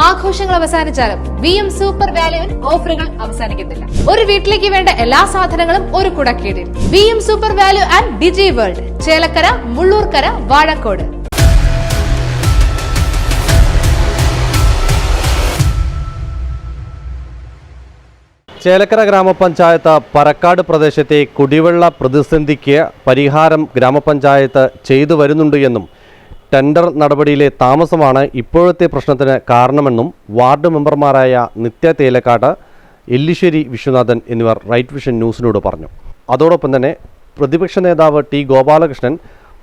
ആഘോഷങ്ങൾ അവസാനിച്ചാലും VM super വാല്യുവിൽ ഓഫറുകൾ അവസാനിക്കുന്നില്ല. ഒരു വീട്ടിലേക്ക് വേണ്ട എല്ലാ സാധനങ്ങളും ഒരു കുടക്കീഴിൽ. VM Super Value and Digi World, Chelakkara, Mullurkara, Vazhakkode. Chelakkara ഗ്രാമപഞ്ചായത്ത് പരക്കാട് പ്രദേശത്തെ കുടിവെള്ള പ്രതിസന്ധിക്ക് പരിഹാരം ഗ്രാമപഞ്ചായത്ത് ചെയ്തു വരുന്നുണ്ട് എന്നും ടെൻഡർ നടപടിയിലെ താമസമാണ് ഇപ്പോഴത്തെ പ്രശ്നത്തിന് കാരണമെന്നും വാർഡ് മെമ്പർമാരായ നിത്യ തേലക്കാട്, എല്ലിശ്ശേരി വിശ്വനാഥൻ എന്നിവർ റൈറ്റ് വിഷൻ ന്യൂസിനോട് പറഞ്ഞു. അതോടൊപ്പം തന്നെ പ്രതിപക്ഷ നേതാവ് ടി ഗോപാലകൃഷ്ണൻ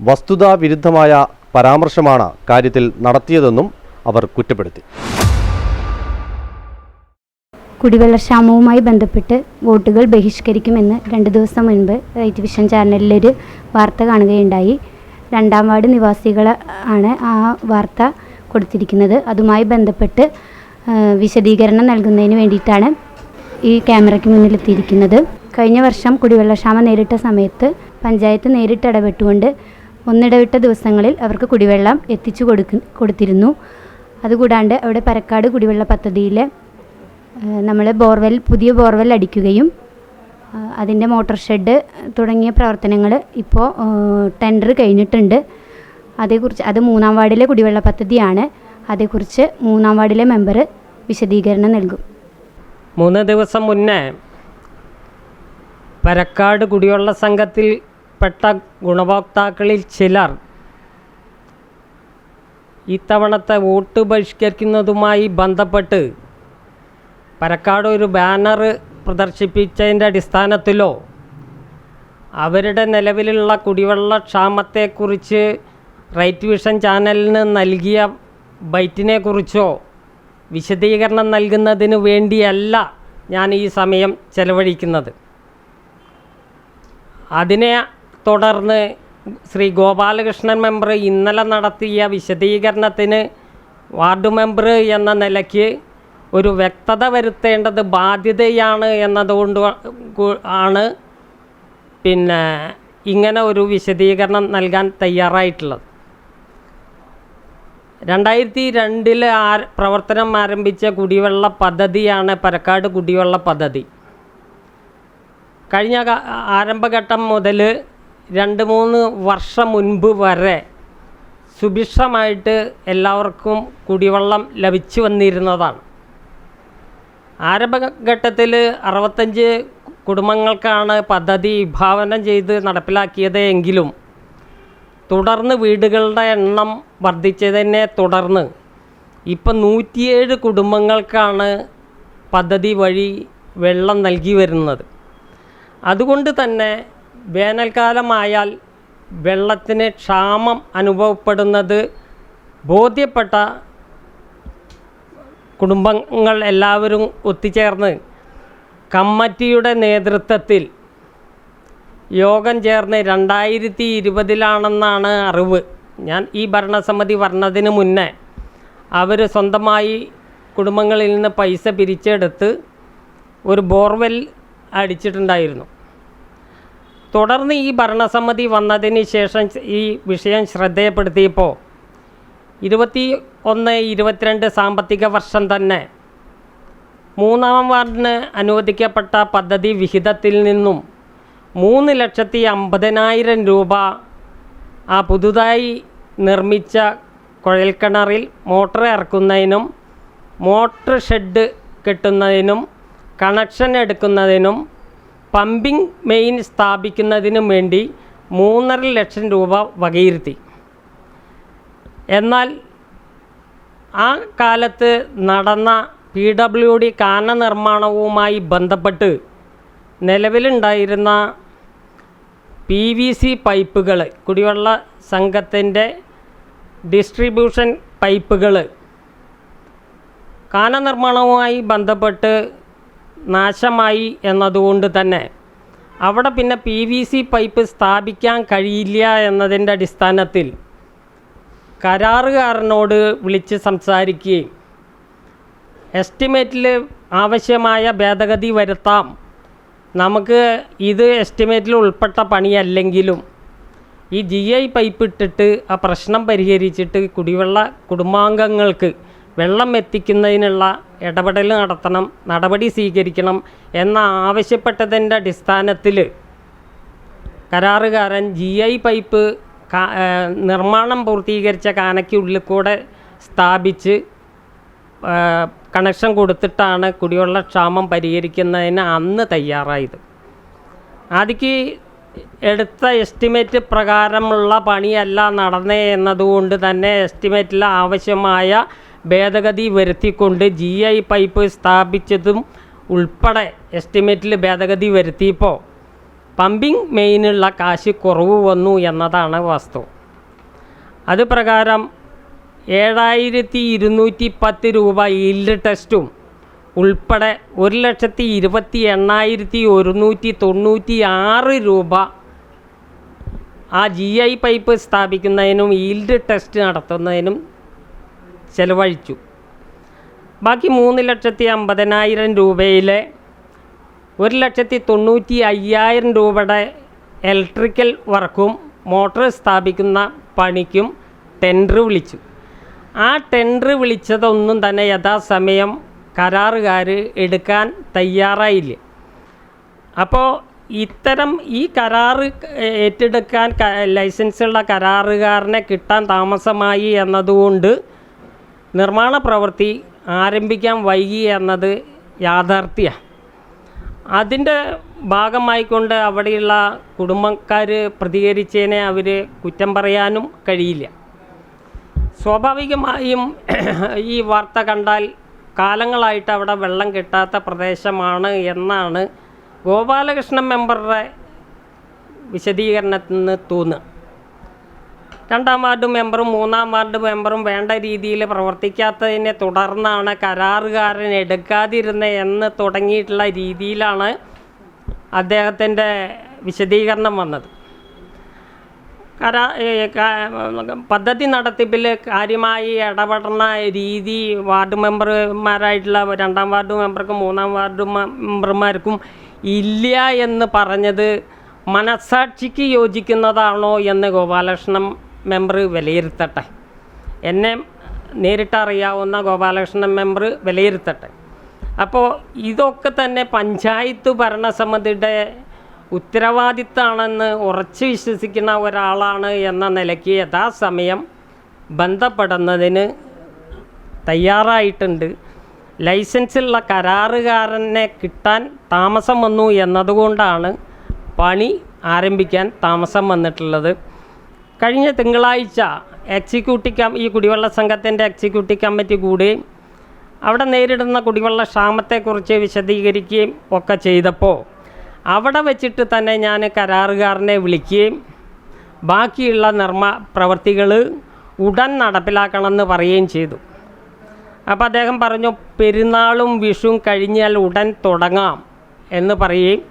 വസ്തുതാവിരുദ്ധമായ പരാമർശമാണ് കാര്യത്തിൽ നടത്തിയതെന്നും അവർ കുറ്റപ്പെടുത്തി. കുടിവെള്ളക്ഷാമവുമായി ബന്ധപ്പെട്ട് വോട്ടുകൾ ബഹിഷ്കരിക്കുമെന്ന് 2 ദിവസം മുൻപ് റൈറ്റ് വിഷൻ ചാനലിലൊരു വാർത്ത കാണുകയുണ്ടായി. 2-ാം വാർഡ് നിവാസികളാണ് ആ വാർത്ത കൊടുത്തിരിക്കുന്നത്. അതുമായി ബന്ധപ്പെട്ട് വിശദീകരണം നൽകുന്നതിന് വേണ്ടിയിട്ടാണ് ഈ ക്യാമറയ്ക്ക് മുന്നിലെത്തിയിരിക്കുന്നത്. കഴിഞ്ഞ വർഷം കുടിവെള്ളക്ഷാമം നേരിട്ട സമയത്ത് പഞ്ചായത്ത് നേരിട്ട് ഇടപെട്ടുകൊണ്ട് ഒന്നിടവിട്ട ദിവസങ്ങളിൽ അവർക്ക് കുടിവെള്ളം എത്തിച്ചു കൊടുത്തിരുന്നു. അതുകൂടാണ്ട് അവിടെ പരക്കാട് കുടിവെള്ള പദ്ധതിയിൽ നമ്മൾ പുതിയ ബോർവെൽ അടിക്കുകയും അതിൻ്റെ മോട്ടോർ ഷെഡ് തുടങ്ങിയ പ്രവർത്തനങ്ങൾ ഇപ്പോൾ ടെൻഡർ കഴിഞ്ഞിട്ടുണ്ട്. അതേക്കുറിച്ച് അത് 3-ാം വാർഡിലെ കുടിവെള്ള പദ്ധതിയാണ്. അതേക്കുറിച്ച് 3-ാം വാർഡിലെ മെമ്പർ വിശദീകരണം നൽകും. 3 ദിവസം മുന്നേ പരക്കാട് കുടിവെള്ള സംഘത്തിൽപ്പെട്ട ഗുണഭോക്താക്കളിൽ ചിലർ ഇത്തവണത്തെ വോട്ട് ബഹിഷ്കരിക്കുന്നതുമായി ബന്ധപ്പെട്ട് പരക്കാട് ഒരു ബാനർ പ്രദർശിപ്പിച്ചതിൻ്റെ അടിസ്ഥാനത്തിലോ അവരുടെ നിലവിലുള്ള കുടിവെള്ള ക്ഷാമത്തെക്കുറിച്ച് റൈറ്റ് വിഷൻ ചാനലിന് നൽകിയ ബൈറ്റിനെക്കുറിച്ചോ വിശദീകരണം നൽകുന്നതിന് വേണ്ടിയല്ല ഞാൻ ഈ സമയം ചെലവഴിക്കുന്നത്. അതിനെ തുടർന്ന് ശ്രീ ഗോപാലകൃഷ്ണൻ മെമ്പർ ഇന്നലെ നടത്തിയ വിശദീകരണത്തിന് വാർഡ് മെമ്പർ എന്ന നിലയ്ക്ക് ഒരു വ്യക്തത വരുത്തേണ്ടത് ബാധ്യതയാണ് എന്നതുകൊണ്ട് ആണ് ഇങ്ങനെ ഒരു വിശദീകരണം നൽകാൻ തയ്യാറായിട്ടുള്ളത്. 2002 പ്രവർത്തനം ആരംഭിച്ച കുടിവെള്ള പദ്ധതിയാണ് പരക്കാട് കുടിവെള്ള പദ്ധതി. കഴിഞ്ഞ ആരംഭഘട്ടം മുതൽ 2-3 വർഷം മുൻപ് വരെ സുഭിക്ഷമായിട്ട് എല്ലാവർക്കും കുടിവെള്ളം ലഭിച്ചു വന്നിരുന്നതാണ്. ആരംഭഘട്ടത്തിൽ 65 കുടുംബങ്ങൾക്കാണ് പദ്ധതി വിഭാവനം ചെയ്ത് നടപ്പിലാക്കിയത് എങ്കിലും തുടർന്ന് വീടുകളുടെ എണ്ണം വർദ്ധിച്ചതിനെ തുടർന്ന് ഇപ്പം 107 കുടുംബങ്ങൾക്കാണ് പദ്ധതി വഴി വെള്ളം നൽകി വരുന്നത്. അതുകൊണ്ട് തന്നെ വേനൽക്കാലമായാൽ വെള്ളത്തിന് ക്ഷാമം അനുഭവപ്പെടുന്നത് ബോധ്യപ്പെട്ട കുടുംബങ്ങൾ എല്ലാവരും ഒത്തുചേർന്ന് കമ്മിറ്റിയുടെ നേതൃത്വത്തിൽ യോഗം ചേർന്ന് 2020 അറിവ്. ഞാൻ ഈ ഭരണസമിതി വരുന്നതിന് മുന്നേ അവർ സ്വന്തമായി കുടുംബങ്ങളിൽ നിന്ന് പൈസ പിരിച്ചെടുത്ത് ഒരു ബോർവെൽ അടിച്ചിട്ടുണ്ടായിരുന്നു. തുടർന്ന് ഈ ഭരണസമിതി വന്നതിന് ശേഷം ഈ വിഷയം ശ്രദ്ധയപ്പെടുത്തിയപ്പോൾ 21-22 സാമ്പത്തിക വർഷം തന്നെ 3-ാം വാർഡിന് അനുവദിക്കപ്പെട്ട പദ്ധതി വിഹിതത്തിൽ നിന്നും 3,50,000 രൂപ ആ പുതുതായി നിർമ്മിച്ച കുഴൽക്കിണറിൽ മോട്ടർ ഇറക്കുന്നതിനും മോട്ടർ ഷെഡ് കെട്ടുന്നതിനും കണക്ഷൻ എടുക്കുന്നതിനും പമ്പിംഗ് മെയിൻ സ്ഥാപിക്കുന്നതിനും വേണ്ടി 3.5 ലക്ഷം രൂപ വകയിരുത്തി. എന്നാൽ ആ കാലത്ത് നടന്ന PWD കാന നിർമ്മാണവുമായി ബന്ധപ്പെട്ട് നിലവിലുണ്ടായിരുന്ന PVC പൈപ്പുകൾ, കുടിവെള്ള സംഘത്തിൻ്റെ ഡിസ്ട്രിബ്യൂഷൻ പൈപ്പുകൾ കാന നിർമ്മാണവുമായി ബന്ധപ്പെട്ട് നാശമായി എന്നതുകൊണ്ട് തന്നെ അവിടെ പിന്നെ PVC പൈപ്പ് സ്ഥാപിക്കാൻ കഴിയില്ല എന്നതിൻ്റെ അടിസ്ഥാനത്തിൽ കരാറുകാരനോട് വിളിച്ച് സംസാരിക്കുകയും എസ്റ്റിമേറ്റിൽ ആവശ്യമായ ഭേദഗതി വരുത്താം, നമുക്ക് ഇത് എസ്റ്റിമേറ്റിൽ ഉൾപ്പെട്ട പണിയല്ലെങ്കിലും ഈ GI പൈപ്പ് ഇട്ടിട്ട് ആ പ്രശ്നം പരിഹരിച്ചിട്ട് കുടിവെള്ള കുടുംബാംഗങ്ങൾക്ക് വെള്ളം എത്തിക്കുന്നതിനുള്ള ഇടപെടൽ നടത്തണം, നടപടി സ്വീകരിക്കണം എന്ന ആവശ്യപ്പെട്ടതിൻ്റെ അടിസ്ഥാനത്തിൽ കരാറുകാരൻ GI പൈപ്പ് നിർമ്മാണം പൂർത്തീകരിച്ച കാനയ്ക്കുള്ളിൽ കൂടെ സ്ഥാപിച്ച് കണക്ഷൻ കൊടുത്തിട്ടാണ് കുടിവെള്ള ക്ഷാമം പരിഹരിക്കുന്നതിന് അന്ന് തയ്യാറായത്. ആദ്യക്ക് എടുത്ത എസ്റ്റിമേറ്റ് പ്രകാരമുള്ള പണിയല്ല നടന്നേ എന്നതുകൊണ്ട് തന്നെ എസ്റ്റിമേറ്റിൽ ആവശ്യമായ ഭേദഗതി വരുത്തിക്കൊണ്ട് GI പൈപ്പ് സ്ഥാപിച്ചതും ഉൾപ്പെടെ എസ്റ്റിമേറ്റിൽ ഭേദഗതി വരുത്തിയപ്പോൾ പമ്പിംഗ് മെയിനുള്ള കാശ് കുറവ് വന്നു എന്നതാണ് വാസ്തവം. അത് പ്രകാരം 7,210 രൂപ ഈൽഡ് ടെസ്റ്റും ഉൾപ്പെടെ 1,28,196 രൂപ ആ GI പൈപ്പ് സ്ഥാപിക്കുന്നതിനും ഈൽഡ് ടെസ്റ്റ് നടത്തുന്നതിനും ചെലവഴിച്ചു. ബാക്കി 3,50,000 രൂപയിലെ 1,95,000 രൂപയുടെ ഇലക്ട്രിക്കൽ വർക്കും മോട്ടോർ സ്ഥാപിക്കുന്ന പണിക്കും ടെൻഡർ വിളിച്ചു. ആ ടെൻഡർ വിളിച്ചതൊന്നും തന്നെ യഥാസമയം കരാറുകാർ എടുക്കാൻ തയ്യാറായില്ല. അപ്പോൾ ഇത്തരം ഈ കരാറ് ഏറ്റെടുക്കാൻ ലൈസൻസുള്ള കരാറുകാരനെ കിട്ടാൻ താമസമായി എന്നതുകൊണ്ട് നിർമ്മാണ പ്രവൃത്തി ആരംഭിക്കാൻ വൈകി എന്നത് യാഥാർത്ഥ്യമാണ്. അതിൻ്റെ ഭാഗമായിക്കൊണ്ട് അവിടെയുള്ള കുടുംബക്കാർ പ്രതികരിച്ചതിനെ അവർ കുറ്റം പറയാനും കഴിയില്ല. സ്വാഭാവികമായും ഈ വാർത്ത കണ്ടാൽ കാലങ്ങളായിട്ട് അവിടെ വെള്ളം കിട്ടാത്ത പ്രദേശമാണ് എന്നാണ് ഗോപാലകൃഷ്ണൻ മെമ്പറുടെ വിശദീകരണത്തിൽ നിന്ന് തോന്നുക. 2ാം വാർഡ് മെമ്പറും 3ാം വാർഡ് മെമ്പറും വേണ്ട രീതിയിൽ പ്രവർത്തിക്കാത്തതിനെ തുടർന്നാണ് കരാറുകാരൻ എടുക്കാതിരുന്നത് എന്ന് തുടങ്ങിയിട്ടുള്ള രീതിയിലാണ് അദ്ദേഹത്തിൻ്റെ വിശദീകരണം വന്നത്. പദ്ധതി നടത്തിപ്പിൽ കാര്യമായി ഇടപെടുന്ന രീതി വാർഡ് മെമ്പർമാരായിട്ടുള്ള 2ാം വാർഡ് മെമ്പർക്കും 3ാം വാർഡ് മെമ്പർമാർക്കും ഇല്ല എന്ന് പറഞ്ഞത് മനസാക്ഷിക്ക് യോജിക്കുന്നതാണോ എന്ന് ഗോപാലകൃഷ്ണൻ മെമ്പർ വിലയിരുത്തട്ടെ. എന്നെ നേരിട്ടറിയാവുന്ന ഗോപാലകൃഷ്ണൻ മെമ്പർ വിലയിരുത്തട്ടെ. അപ്പോൾ ഇതൊക്കെ തന്നെ പഞ്ചായത്ത് ഭരണസമിതിയുടെ ഉത്തരവാദിത്തമാണെന്ന് ഉറച്ചു വിശ്വസിക്കുന്ന ഒരാളാണ് എന്ന നിലയ്ക്ക് യഥാസമയം ബന്ധപ്പെടുന്നതിന് തയ്യാറായിട്ടുണ്ട്. ലൈസൻസുള്ള കരാറുകാരനെ കിട്ടാൻ താമസം വന്നു എന്നതുകൊണ്ടാണ് പണി ആരംഭിക്കാൻ താമസം വന്നിട്ടുള്ളത്. കഴിഞ്ഞ തിങ്കളാഴ്ച ഈ കുടിവെള്ള സംഘത്തിൻ്റെ എക്സിക്യൂട്ടീവ് കമ്മിറ്റി കൂടി അവിടെ നേരിടുന്ന കുടിവെള്ള ക്ഷാമത്തെക്കുറിച്ച് വിശദീകരിക്കുകയും ഒക്കെ ചെയ്തപ്പോൾ അവിടെ വെച്ചിട്ട് തന്നെ ഞാൻ കരാറുകാരനെ വിളിക്കുകയും ബാക്കിയുള്ള പ്രവൃത്തികൾ ഉടൻ നടപ്പിലാക്കണമെന്ന് പറയുകയും ചെയ്തു. അപ്പോൾ അദ്ദേഹം പറഞ്ഞു പെരുന്നാളും വിഷുവും കഴിഞ്ഞാൽ ഉടൻ തുടങ്ങാം എന്ന് പറയുകയും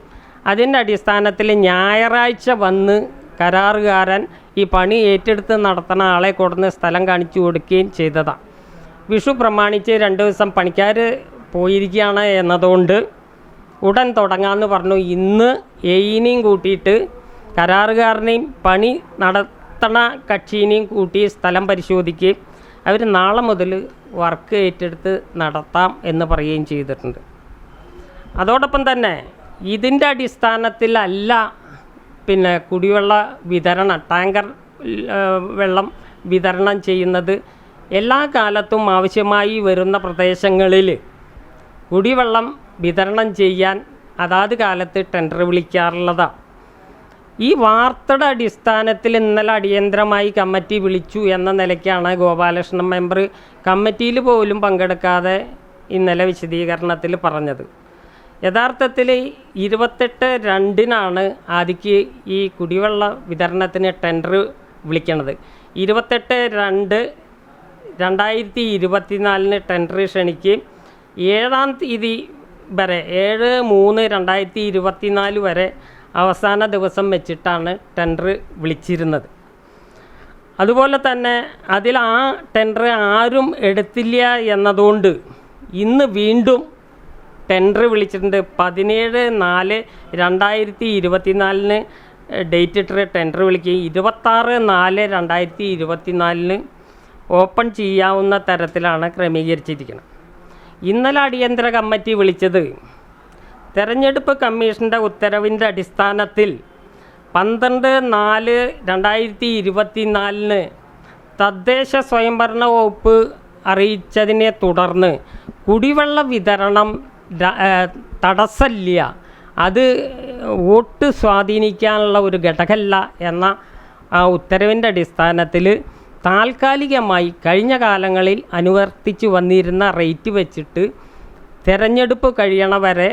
അതിൻ്റെ അടിസ്ഥാനത്തിൽ ഞായറാഴ്ച വന്ന് കരാറുകാരൻ ഈ പണി ഏറ്റെടുത്ത് നടത്തുന്ന ആളെ കൊടുന്ന് സ്ഥലം കാണിച്ചു കൊടുക്കുകയും ചെയ്തതാണ്. വിഷു പ്രമാണിച്ച് 2 ദിവസം പണിക്കാർ പോയിരിക്കുകയാണ് എന്നതുകൊണ്ട് ഉടൻ തുടങ്ങാമെന്ന് പറഞ്ഞു. ഇന്ന് എയിനെയും കൂട്ടിയിട്ട് കരാറുകാരനെയും പണി നടത്തണ കക്ഷീനെയും കൂട്ടി സ്ഥലം പരിശോധിക്കുകയും അവർ നാളെ മുതൽ വർക്ക് ഏറ്റെടുത്ത് നടത്താം എന്ന് പറയുകയും ചെയ്തിട്ടുണ്ട്. അതോടൊപ്പം തന്നെ ഇതിൻ്റെ അടിസ്ഥാനത്തിലല്ല കുടിവെള്ള വിതരണം, ടാങ്കർ വെള്ളം വിതരണം ചെയ്യുന്നത്. എല്ലാ കാലത്തും ആവശ്യമായി വരുന്ന പ്രദേശങ്ങളിൽ കുടിവെള്ളം വിതരണം ചെയ്യാൻ അതാത് കാലത്ത് ടെൻഡർ വിളിക്കാറുള്ളതാണ്. ഈ വാർത്തയുടെ അടിസ്ഥാനത്തിൽ ഇന്നലെ അടിയന്തരമായി കമ്മിറ്റി വിളിച്ചു എന്ന നിലയ്ക്കാണ് ഗോപാലകൃഷ്ണൻ മെമ്പർ കമ്മിറ്റിയിൽ പോലും പങ്കെടുക്കാതെ ഇന്നലെ വിശദീകരണത്തിൽ പറഞ്ഞത്. യഥാർത്ഥത്തിൽ 28/2 ആദ്യക്ക് ഈ കുടിവെള്ള വിതരണത്തിന് ടെൻഡർ വിളിക്കണത്. 28/2/2024 ടെൻഡർ ക്ഷണിക്കുകയും 7-ാം തീയതി വരെ 7/3/2024 വരെ അവസാന ദിവസം വെച്ചിട്ടാണ് ടെൻഡർ വിളിച്ചിരുന്നത്. അതുപോലെ തന്നെ അതിൽ ആ ടെൻഡർ ആരും എടുത്തില്ല എന്നതുകൊണ്ട് ഇന്ന് വീണ്ടും ടെൻഡർ വിളിച്ചിട്ടുണ്ട്. 17/4/2024 ഡേറ്റ് ഇട്ട് ടെൻഡർ വിളിക്കുകയും 26/4/2024 ഓപ്പൺ ചെയ്യാവുന്ന തരത്തിലാണ് ക്രമീകരിച്ചിരിക്കുന്നത്. ഇന്നലെ അടിയന്തര കമ്മിറ്റി വിളിച്ചത് തെരഞ്ഞെടുപ്പ് കമ്മീഷൻ്റെ ഉത്തരവിൻ്റെ അടിസ്ഥാനത്തിൽ 12/4/2024 തദ്ദേശ സ്വയംഭരണ വകുപ്പ് അറിയിച്ചതിനെ തുടർന്ന് കുടിവെള്ള വിതരണം തടസ്സമില്ല, അത് വോട്ട് സ്വാധീനിക്കാനുള്ള ഒരു ഘടകമല്ല എന്ന ആ ഉത്തരവിൻ്റെ അടിസ്ഥാനത്തിൽ താൽക്കാലികമായി കഴിഞ്ഞ കാലങ്ങളിൽ അനുവർത്തിച്ചു വന്നിരുന്ന റേറ്റ് വെച്ചിട്ട് തെരഞ്ഞെടുപ്പ് കഴിയണ വരെ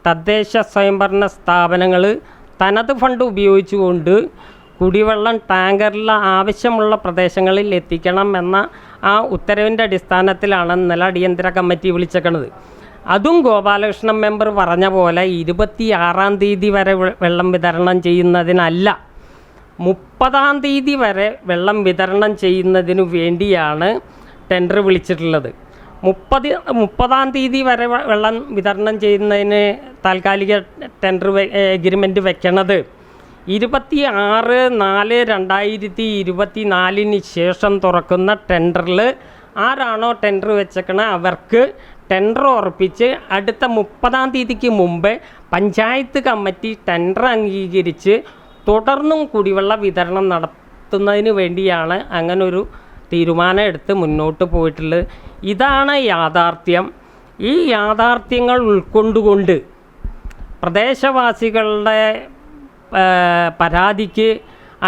തദ്ദേശ സ്വയംഭരണ സ്ഥാപനങ്ങൾ തനത് ഫണ്ട് ഉപയോഗിച്ചുകൊണ്ട് കുടിവെള്ളം ടാങ്കറിൽ ആവശ്യമുള്ള പ്രദേശങ്ങളിൽ എത്തിക്കണം എന്ന ആ ഉത്തരവിൻ്റെ അടിസ്ഥാനത്തിലാണ് ഇന്നലെ അടിയന്തര കമ്മിറ്റി വിളിച്ചേക്കണത്. അതും ഗോപാലകൃഷ്ണൻ മെമ്പർ പറഞ്ഞ പോലെ 26-ാം തീയതി വരെ വെള്ളം വിതരണം ചെയ്യുന്നതിനല്ല, 30-ാം തീയതി വരെ വെള്ളം വിതരണം ചെയ്യുന്നതിനു വേണ്ടിയാണ് ടെൻഡർ വിളിച്ചിട്ടുള്ളത്. 30-ാം തീയതി വരെ വെള്ളം വിതരണം ചെയ്യുന്നതിന് താൽക്കാലിക ടെൻഡർ എഗ്രിമെൻറ്റ് വെക്കണത് 26/4/2024 ശേഷം തുറക്കുന്ന ടെൻഡറിൽ ആരാണോ ടെൻഡർ വെച്ചേക്കണ അവർക്ക് ടെൻഡർ ഉറപ്പിച്ച് അടുത്ത 30-ാം തീയതിക്ക് മുമ്പ് പഞ്ചായത്ത് കമ്മിറ്റി ടെൻഡർ അംഗീകരിച്ച് തുടർന്നും കുടിവെള്ള വിതരണം നടത്തുന്നതിന് വേണ്ടിയാണ് അങ്ങനൊരു തീരുമാനം എടുത്ത് മുന്നോട്ട് പോയിട്ടുള്ളത്. ഇതാണ് യാഥാർത്ഥ്യം. ഈ യാഥാർത്ഥ്യങ്ങൾ ഉൾക്കൊണ്ടുകൊണ്ട് പ്രദേശവാസികളുടെ പരാതിക്ക്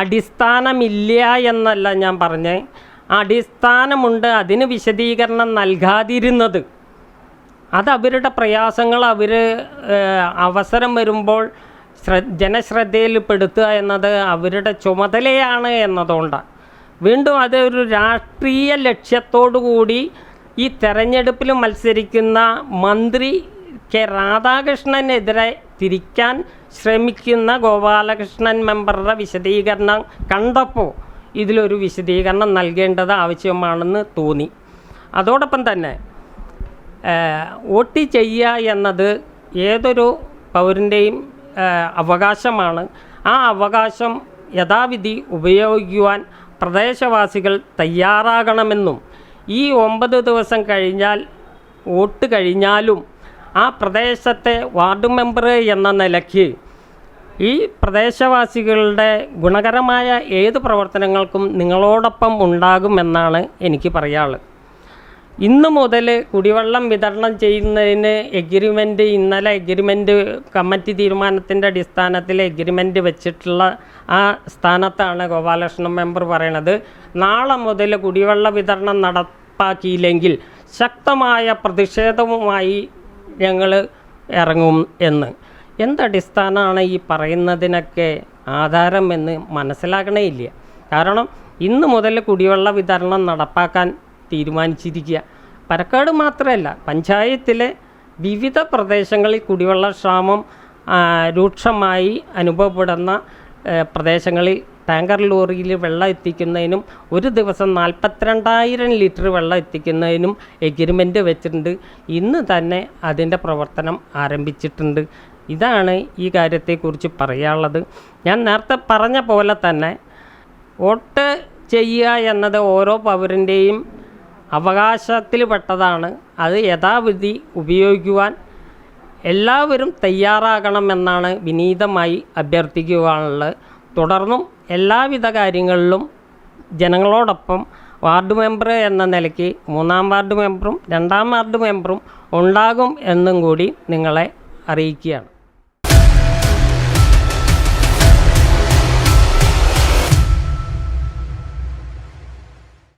അടിസ്ഥാനമില്ല എന്നല്ല ഞാൻ പറഞ്ഞത്, അടിസ്ഥാനമുണ്ട്. അതിന് വിശദീകരണം നൽകാതിരുന്നത് അത് അവരുടെ പ്രയാസങ്ങൾ അവർ അവസരം വരുമ്പോൾ ജനശ്രദ്ധയിൽപ്പെടുത്തുക എന്നത് അവരുടെ ചുമതലയാണ് എന്നതുകൊണ്ടാണ്. വീണ്ടും അത് ഒരു രാഷ്ട്രീയ ലക്ഷ്യത്തോടു കൂടി ഈ തെരഞ്ഞെടുപ്പിൽ മത്സരിക്കുന്ന മന്ത്രി കെ രാധാകൃഷ്ണനെതിരെ തിരിക്കാൻ ശ്രമിക്കുന്ന ഗോപാലകൃഷ്ണൻ മെമ്പറുടെ വിശദീകരണം കണ്ടപ്പോൾ ഇതിലൊരു വിശദീകരണം നൽകേണ്ടത് ആവശ്യമാണെന്ന് തോന്നി. അതോടൊപ്പം തന്നെ വോട്ട് ചെയ്യുക എന്നത് ഏതൊരു പൗരൻ്റെയും അവകാശമാണ്. ആ അവകാശം യഥാവിധി ഉപയോഗിക്കുവാൻ പ്രദേശവാസികൾ തയ്യാറാകണമെന്നും ഈ 9 ദിവസം കഴിഞ്ഞാൽ വോട്ട് കഴിഞ്ഞാലും ആ പ്രദേശത്തെ വാർഡ് മെമ്പർ എന്ന നിലയ്ക്ക് ഈ പ്രദേശവാസികളുടെ ഗുണകരമായ ഏത് പ്രവർത്തനങ്ങൾക്കും നിങ്ങളോടൊപ്പം ഉണ്ടാകുമെന്നാണ് എനിക്ക് പറയാനുള്ളത്. ഇന്നു മുതൽ കുടിവെള്ളം വിതരണം ചെയ്യുന്നതിന് എഗ്രിമെൻറ്റ് ഇന്നലെ എഗ്രിമെൻറ്റ് കമ്മിറ്റി തീരുമാനത്തിൻ്റെ അടിസ്ഥാനത്തിൽ എഗ്രിമെൻറ്റ് വെച്ചിട്ടുള്ള ആ സ്ഥാനത്താണ് ഗോപാലകൃഷ്ണൻ മെമ്പർ പറയണത് നാളെ മുതൽ കുടിവെള്ള വിതരണം നടപ്പാക്കിയില്ലെങ്കിൽ ശക്തമായ പ്രതിഷേധവുമായി ഞങ്ങൾ ഇറങ്ങും എന്ന്. എന്തടിസ്ഥാനമാണ് ഈ പറയുന്നതിനൊക്കെ ആധാരം എന്ന് മനസ്സിലാക്കണേ ഇല്ല. കാരണം ഇന്ന് മുതൽ കുടിവെള്ള വിതരണം നടപ്പാക്കാൻ തീരുമാനിച്ചിരിക്കുക. പരക്കാട് മാത്രമല്ല, പഞ്ചായത്തിലെ വിവിധ പ്രദേശങ്ങളിൽ കുടിവെള്ള ക്ഷാമം രൂക്ഷമായി അനുഭവപ്പെടുന്ന പ്രദേശങ്ങളിൽ ടാങ്കർ ലോറിയിൽ വെള്ളം എത്തിക്കുന്നതിനും ഒരു ദിവസം 42,000 ലിറ്റർ വെള്ളം എത്തിക്കുന്നതിനും എഗ്രിമെൻ്റ് വെച്ചിട്ടുണ്ട്. ഇന്ന് തന്നെ അതിൻ്റെ പ്രവർത്തനം ആരംഭിച്ചിട്ടുണ്ട്. ഇതാണ് ഈ കാര്യത്തെക്കുറിച്ച് പറയാനുള്ളത്. ഞാൻ നേരത്തെ പറഞ്ഞ പോലെ തന്നെ വോട്ട് ചെയ്യുക എന്നത് ഓരോ പൗരൻ്റെയും അവകാശത്തിൽപ്പെട്ടതാണ്. അത് യഥാവിധി ഉപയോഗിക്കുവാൻ എല്ലാവരും തയ്യാറാകണമെന്നാണ് വിനീതമായി അഭ്യർത്ഥിക്കുവാനുള്ളത്. തുടർന്നും എല്ലാവിധ കാര്യങ്ങളിലും ജനങ്ങളോടൊപ്പം വാർഡ് മെമ്പർ എന്ന നിലയ്ക്ക് 3-ാം വാർഡ് മെമ്പറും 2-ാം വാർഡ് മെമ്പറും ഉണ്ടാകും എന്നും കൂടി നിങ്ങളെ അറിയിക്കുകയാണ്.